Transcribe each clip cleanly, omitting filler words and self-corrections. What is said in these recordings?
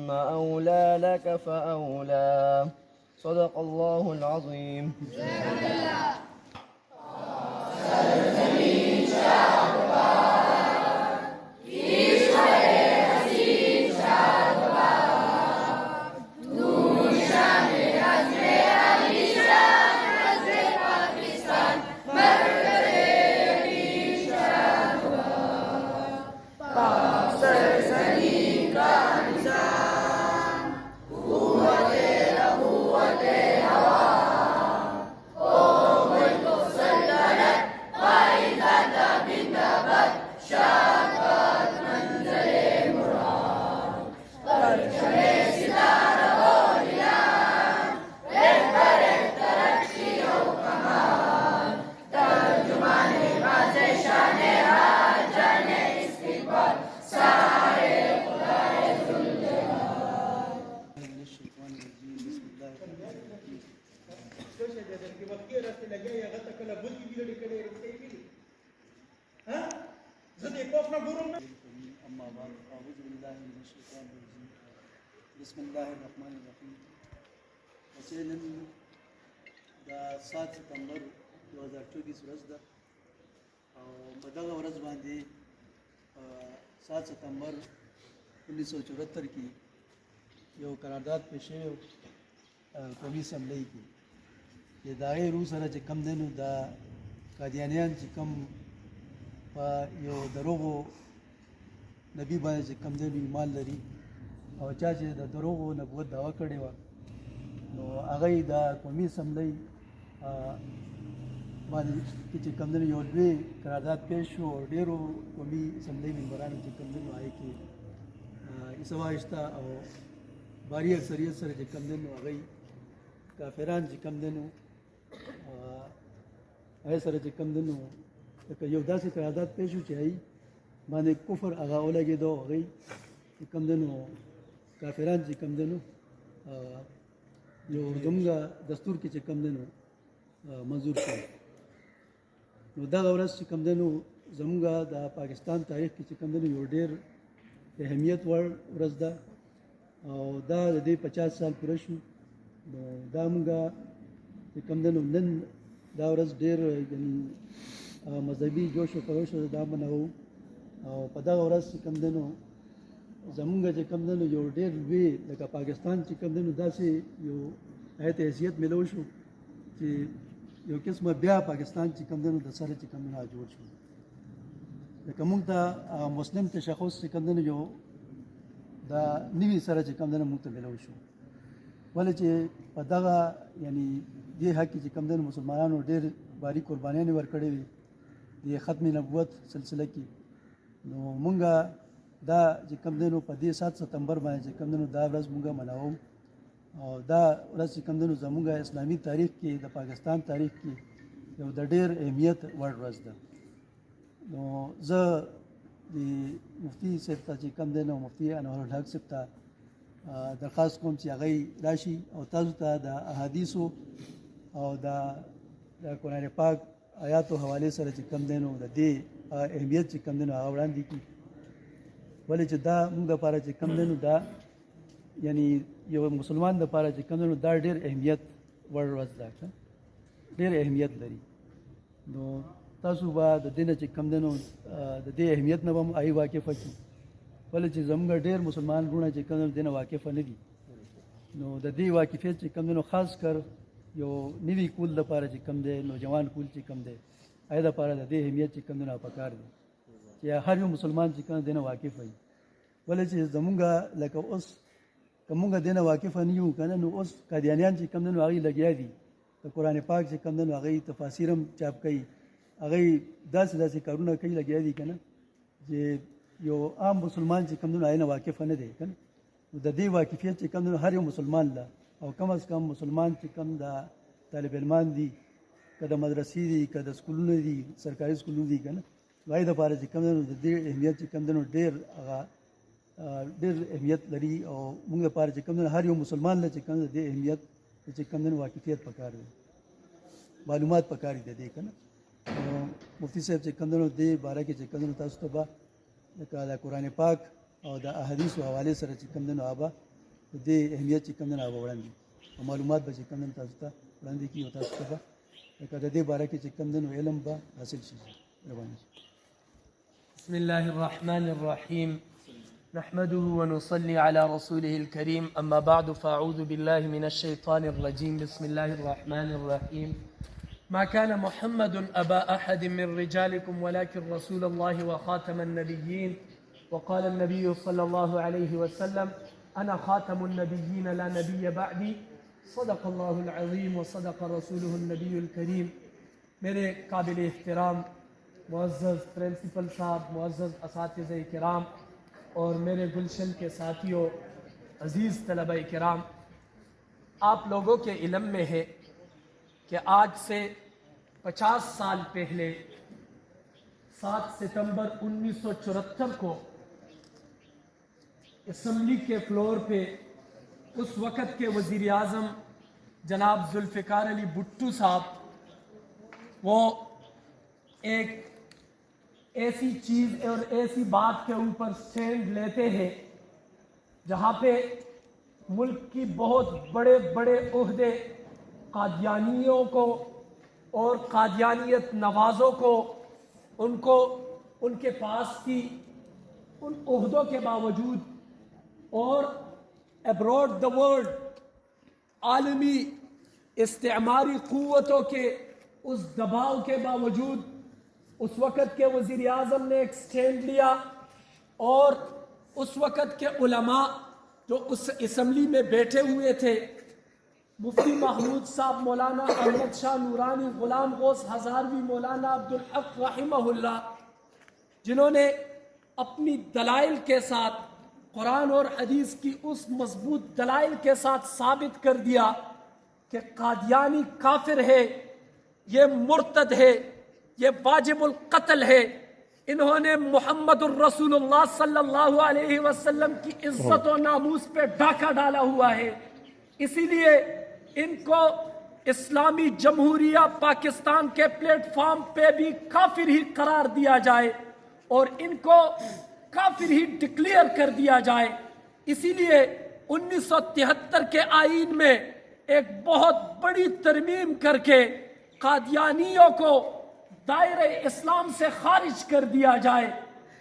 ثم أولى لك فأولى. صدق الله العظيم. أما بعد أعوذ بالله من الشيطان الرجيم بسم الله الرحمن الرحیم. نن د 7 ستمبر 2024 ورځ ده او په دغه ورځ باندې 7 ستمبر 1974 کې یو قرارداد پیښ شوی قومي اسمبلی کې چې د هغې روح سره چې کم دی نو د قادیانیان چې کم په یو دروغو نبی باندې چې کم دی نو ایمان لري او چا چې د دروغو نبوت دعوه کړې وه نو هغه یې د قومي اسمبلی باندې چې کم دی نو یو لوی قرارداد پیښ شو او ډېرو قومي اسمبلی ممبرانو چې کم دی نو هغې کې ایسوا ایسته او باری اکثریت سره چې کم دی نو هغه کافران چې کم دی نو هغې سره چې کم دی نو لکه یو داسې قرارداد پیښ شو چې هغې باندې کفر هغه ولګېدو هغې چې کم دی نو کافران چې کم دی نو یو زموږ دستور کې چې کم دی نو منظور شو. نو دغه ورځ چې کم دی نو زموږ د پاکستان تاریخ کې چې کم دی نو یو ډېر اهمیت وړ ورځ ده او دا د دې 50 سال پوره شو. نو دا موږ چې کم دی نو نن دا ورځ ډېر یعنې مذهبي جوش و خروش دا منوو او په دغه ورځ چې کم دی نو زمونږ چې کم دی نو یو ډېر لوی لکه پاکستان چې کم دی نو داسې یو هیت حیثیت میلو شو چې یو قسمه بیا پاکستان چې کم دی نو د سره چې کم دی نو جوړ شو. لکه موږ ته مسلم تشخص چې کم دی نو یو د نوي سره چې کم دی نو موږ ته میلو شو ولې چې په دغه یعنې دې حق کې چې کم دی نو مسلمانانو ډېر باري قربانیانې ورکړې وي د ختم نبوت سلسله کې. نو مونږه دا چې کم دی نو په دې 7 ستمبر باندې چې کم دی نو دا ورځ مونږه مناوو او دا ورځ چې کم دی نو زمونږ اسلامي تاریخ کې د پاکستان تاریخ کې یو د ډېر اهمیت وړ ورځ ده. نو زه د مفتي صاحب ته چې کم دی نو مفتي انور الحق صاحب ته درخواست کوم چې هغه راشي او تاسو ته د احادیثو او د قرآن پاک آیاتو حوالې سره چې کم دی نو د دې اهمیت چې کم دی نو هغه وړاندې کړي ولې چې دا موږ دپاره چې کم دی نو دا یعنې یو مسلمان دپاره چې کم دی نو دا ډېر اهمیت وړ ورځ ده ډېر اهمیت لري. نو تاسو به د دې نه چې کم دی نو د دې اهمیت نه به هم هغې واقفه کړي ولې چې زموږ ډېر مسلمان وروڼه چې کم دی نو دې نه واقفه نه دي. نو د دې واقفیت چې کم دی نو خاص کر یو نوي کول دپاره چې کم دی نوجوان کول چې کم دی هغې دپاره د دې اهمیت چې کم دی نو پکار دی چې هر یو مسلمان چې کم دی نه واقف وي ولې چې زمونږ لکه اوس که مونږ دې نه واقفه نه یو که نه نو اوس قادیانیان چې کم دی نو هغې لګیا دي د قرآن پاک چې کم دی نو هغې تفاسیر هم چاپ کوي هغې داسې کارونه کوي لګیا دي که نه چې یو عام مسلمان چې کم دی نو هغې نه واقفه نه دی که نه نو د دې واقفیت چې کم دی نو هر یو مسلمان له او کم از کم مسلمان چې کم د طالب علمان دي که د مدرسې دي که د سکولونو دي سرکاري سکولونو دي که نه هغې دپاره چې کم دی نو د دې اهمیت چې کم دی نو ډېر اهمیت لري او موږ دپاره چې کم دی نو هر یو مسلمان له چې کم د دې اهمیت چې کم دی نو واقفیت پکار دی معلومات پکار دي د دې که نه. مفتي صاحب چې کم دی نو دې باره کې چې کم دی نو تاسو ته به لکه د قرآن پاک او د احادیثو حوالې سره چې کم دی نو هغه دې اهمیت چې کوم نه وړاندې او معلومات به چې کوم نه تاسو ته وړاندې کیږي تاسو ته به لکه د دې باره کې چې کوم نه علم به حاصل شي روان شي. بسم الله الرحمن الرحيم نحمده ونصلي على رسوله الكريم أما بعد فأعوذ بالله من الشيطان الرجيم بسم الله الرحمن الرحيم ما كان محمد أبا أحد من رجالكم ولكن رسول الله وخاتم النبيين وقال النبي صلى الله عليه وسلم أنا خاتم النبيين لا نبي بعدي صدق الله العظيم وصدق رسوله النبي الكريم. میرے قابل احترام معزز پرنسپل صاحب، معزز اساتذہ کرام اور میرے گلشن کے ساتھیوں، عزیز طلبہ کرام، آپ لوگوں کے علم میں ہے کہ آج سے 50 سال پہلے 7 ستمبر 1974 کو اسمبلی کے فلور پہ اس وقت کے وزیر اعظم جناب ذوالفقار علی بھٹو صاحب وہ ایک ایسی چیز اور ایسی بات کے اوپر سٹینڈ لیتے ہیں جہاں پہ ملک کی بہت بڑے بڑے عہدے قادیانیوں کو اور قادیانیت نوازوں کو ان کے پاس کی ان عہدوں کے باوجود اور ابروڈ دا ورلڈ عالمی استعماری قوتوں کے اس دباؤ کے باوجود اس وقت کے وزیر اعظم نے ایک سٹینڈ لیا اور اس وقت کے علماء جو اس اسمبلی میں بیٹھے ہوئے تھے، مفتی محمود صاحب، مولانا احمد شاہ نورانی، غلام غوث ہزاروی، مولانا عبدالحق رحمہ اللہ، جنہوں نے اپنی دلائل کے ساتھ قرآن اور حدیث کی اس مضبوط دلائل کے ساتھ ثابت کر دیا کہ قادیانی کافر ہے، یہ مرتد ہے، یہ واجب القتل ہے، انہوں نے محمد الرسول اللہ صلی اللہ علیہ وسلم کی عزت و ناموس پہ ڈاکہ ڈالا ہوا ہے، اسی لیے ان کو اسلامی جمہوریہ پاکستان کے پلیٹ فارم پہ بھی کافر ہی قرار دیا جائے اور ان کو کافر ہی ڈکلیئر کر دیا جائے. اسی لیے 1973 کے آئین میں ایک بہت بڑی ترمیم کر کے قادیانیوں کو دائرہ اسلام سے خارج کر دیا جائے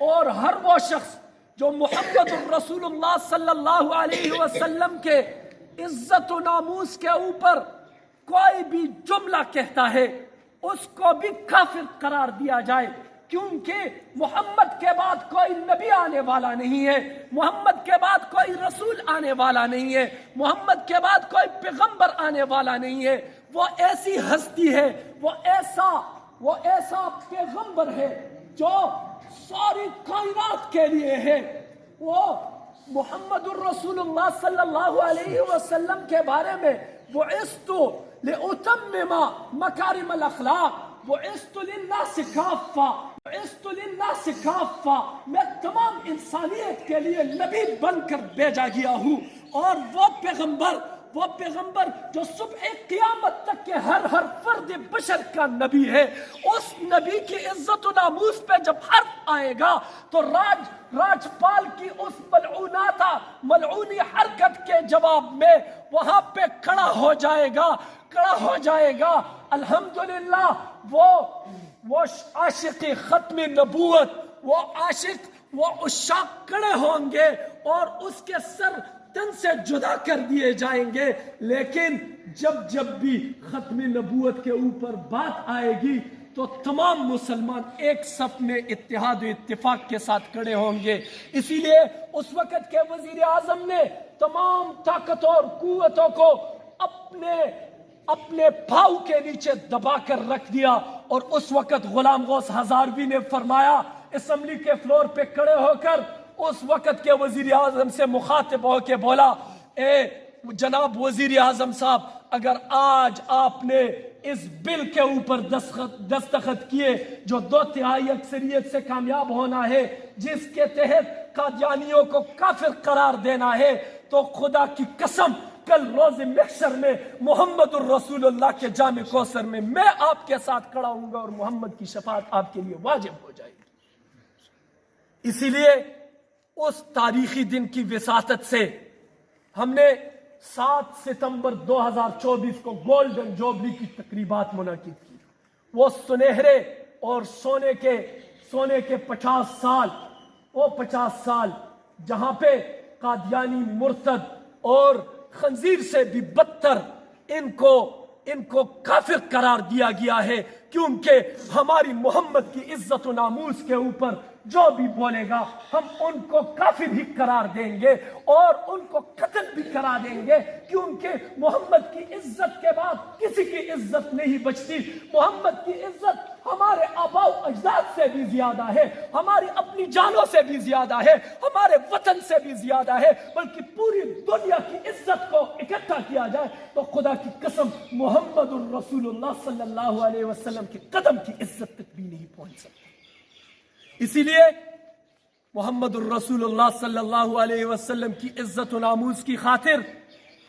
اور ہر وہ شخص جو محمد الرسول اللہ صلی اللہ علیہ وسلم کے عزت و ناموس کے اوپر کوئی بھی جملہ کہتا ہے اس کو بھی کافر قرار دیا جائے، کیونکہ محمد کے بعد کوئی نبی آنے والا نہیں ہے، محمد کے بعد کوئی رسول آنے والا نہیں ہے، محمد کے بعد کوئی پیغمبر آنے والا نہیں ہے. وہ ایسی ہستی ہے، وہ ایسا پیغمبر ہے جو ساری کائنات کے لیے ہے. وہ محمد الرسول اللہ صلی اللہ علیہ وسلم کے بارے میں بعثت لأتمم مکارم الاخلاق، بعثت للناس کافہ، میں تمام انسانیت کے لیے نبی بن کر بھیجا گیا ہوں. اور وہ پیغمبر جو صبح قیامت تک کے ہر فرد بشر کا نبی ہے، اس نبی کی عزت و ناموس پہ جب حرف آئے گا تو راجپال کی اس ملعونی حرکت کے جواب میں وہاں پہ کھڑا ہو جائے گا. الحمدللہ وہ عاشق ختم نبوت، وہ عشاق کھڑے ہوں گے اور اس کے سر تن سے جدا کر دیے جائیں گے. لیکن جب بھی ختم نبوت کے اوپر بات آئے گی تو تمام مسلمان ایک صف میں اتحاد و اتفاق کے ساتھ کھڑے ہوں گے. اسی لیے اس وقت کے وزیر اعظم نے تمام طاقتوں اور قوتوں کو اپنے پاؤں کے نیچے دبا کر رکھ دیا. اور اس وقت غلام غوث ہزاروی نے فرمایا، اسمبلی کے فلور پہ کھڑے ہو کر اس وقت کے وزیر اعظم سے مخاطب ہو کے بولا، اے جناب وزیر اعظم صاحب، اگر آج آپ نے اس بل کے اوپر دستخط کیے جو 2/3 اکثریت سے کامیاب ہونا ہے، جس کے تحت قادیانیوں کو کافر قرار دینا ہے، تو خدا کی قسم کل روز محشر میں محمد الرسول اللہ کے جام کوثر میں میں آپ کے ساتھ کھڑا ہوں گا اور محمد کی شفاعت آپ کے لیے واجب ہو جائے گی. اسی لیے اس تاریخی دن کی وساطت سے ہم نے 7 ستمبر 2024 کو گولڈن جوبلی کی تقریبات منعقد کی. وہ سنہرے اور سونے کے 50 سال، وہ 50 سال جہاں پہ قادیانی، مرتد اور خنزیر سے بھی بدتر ان کو کافر قرار دیا گیا ہے، کیونکہ ہماری محمد کی عزت و ناموس کے اوپر جو بھی بولے گا ہم ان کو کافر ہی قرار دیں گے اور ان کو قتل بھی کرا دیں گے، کیونکہ محمد کی عزت کے بعد کسی کی عزت نہیں بچتی. محمد کی عزت ہمارے آباء و اجداد سے بھی زیادہ ہے، ہماری اپنی جانوں سے بھی زیادہ ہے، ہمارے وطن سے بھی زیادہ ہے، بلکہ پوری دنیا کی عزت کو اکٹھا کیا جائے تو خدا کی قسم محمد الرسول اللہ صلی اللہ علیہ وسلم کے قدم کی عزت تک بھی نہیں پہنچ سکتی. اسی لیے محمد الرسول اللہ صلی اللہ علیہ وسلم کی عزت و ناموس کی خاطر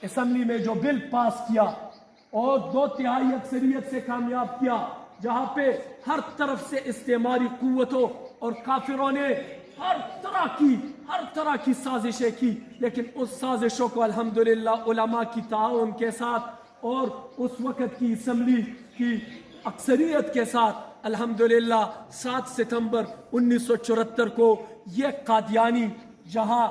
اسمبلی میں جو بل پاس کیا اور 2/3 اکثریت سے کامیاب کیا، جہاں پہ ہر طرف سے استعماری قوتوں اور کافروں نے ہر طرح کی سازشیں کی، لیکن اس سازشوں کو الحمدللہ علماء کی تعاون کے ساتھ اور اس وقت کی اسمبلی کی اکثریت کے ساتھ الحمدللہ 7 ستمبر 1974 کو یہ قادیانی، جہاں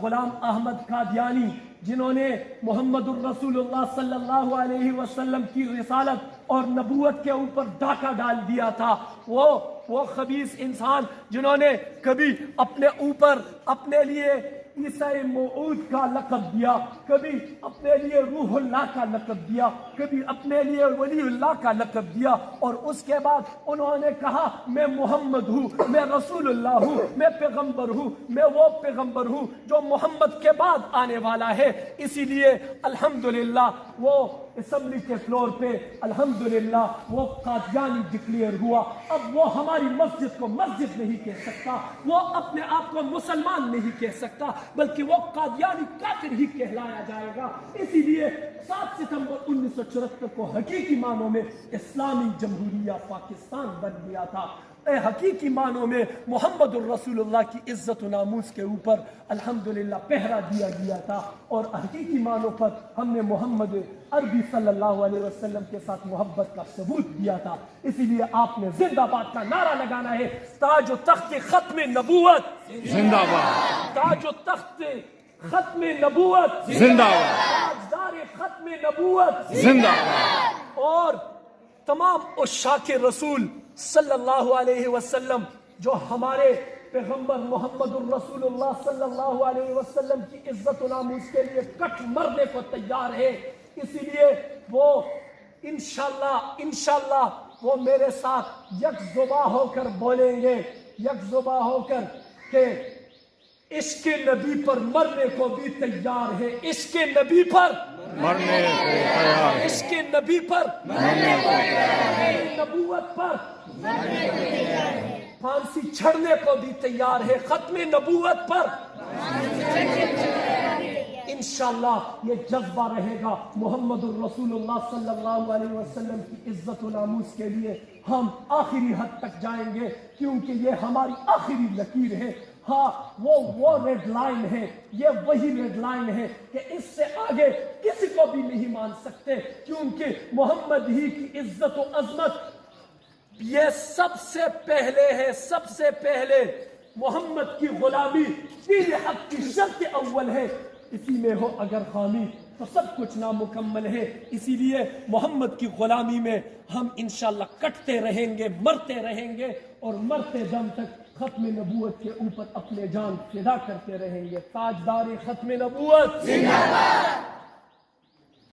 غلام احمد قادیانی جنہوں نے محمد الرسول اللہ صلی اللہ علیہ وسلم کی رسالت اور نبوت کے اوپر ڈاکہ ڈال دیا تھا، وہ خبیث انسان جنہوں نے کبھی اپنے اوپر اپنے لیے عیسی موعود کا لقب دیا، کبھی اپنے لیے روح اللہ کا لقب دیا، کبھی اپنے لیے ولی اللہ کا لقب دیا، اور اس کے بعد انہوں نے کہا میں محمد ہوں، میں رسول اللہ ہوں، میں پیغمبر ہوں، میں وہ پیغمبر ہوں جو محمد کے بعد آنے والا ہے. اسی لیے الحمدللہ وہ اسمبلی کے فلور پہ الحمدللہ وہ قادیانی ڈکلیئر ہوا. اب وہ ہماری مسجد کو مسجد نہیں کہہ سکتا، وہ اپنے آپ کو مسلمان نہیں کہہ سکتا، بلکہ وہ قادیانی کافر ہی کہلایا جائے گا. اسی لیے 7 ستمبر 1974 کو حقیقی معنوں میں اسلامی جمہوریہ پاکستان بن گیا تھا. حقیقی معنوں میں محمد الرسول اللہ کی عزت و ناموس کے اوپر الحمدللہ پہرا دیا گیا تھا، اور حقیقی معنوں پر ہم نے محمد عربی صلی اللہ علیہ وسلم کے ساتھ محبت کا ثبوت دیا تھا. اسی لیے آپ نے زندہ باد کا نعرہ لگانا ہے. تاج و تخت ختم نبوت زندہ باد، تاج و تخت ختم نبوت زندہ باد، تاجدار ختم نبوت زندہ باد. اور تمام عشاق رسول صلی اللہ علیہ وسلم جو ہمارے پیغمبر محمد الرسول اللہ صلی اللہ علیہ وسلم کی عزت و ناموس کے لیے کٹ مرنے کو تیار ہے. اسی لیے وہ انشاءاللہ وہ میرے ساتھ یکزبا ہو کر بولیں گے، یکزبا ہو کر کہ عشق نبی پر مرنے کو بھی تیار ہے، عشق نبی پر مرنے کو تیار ہے، عشق نبی پر مرنے کو تیار ہے، نبوت پر پھانسی چھڑنے کو بھی تیار ہے، ختم نبوت پر انشاءاللہ یہ جذبہ رہے گا. محمد الرسول اللہ صلی اللہ علیہ وسلم کی عزت و ناموس کے لیے ہم آخری حد تک جائیں گے، کیونکہ یہ ہماری آخری لکیر ہے. ہاں وہ ریڈ لائن ہے، یہ وہی ریڈ لائن ہے کہ اس سے آگے کسی کو بھی نہیں مان سکتے، کیونکہ محمد ہی کی عزت و عظمت یہ سب سے پہلے ہے. سب سے پہلے محمد کی غلامی دین حق کی شرط اول ہے، اسی میں ہو اگر خامی تو سب کچھ نامکمل ہے. اسی لیے محمد کی غلامی میں ہم انشاءاللہ کٹتے رہیں گے، مرتے رہیں گے، اور مرتے دم تک ختم نبوت کے اوپر اپنے جان فدا کرتے رہیں گے. تاجدار ختم نبوت زندہ باد.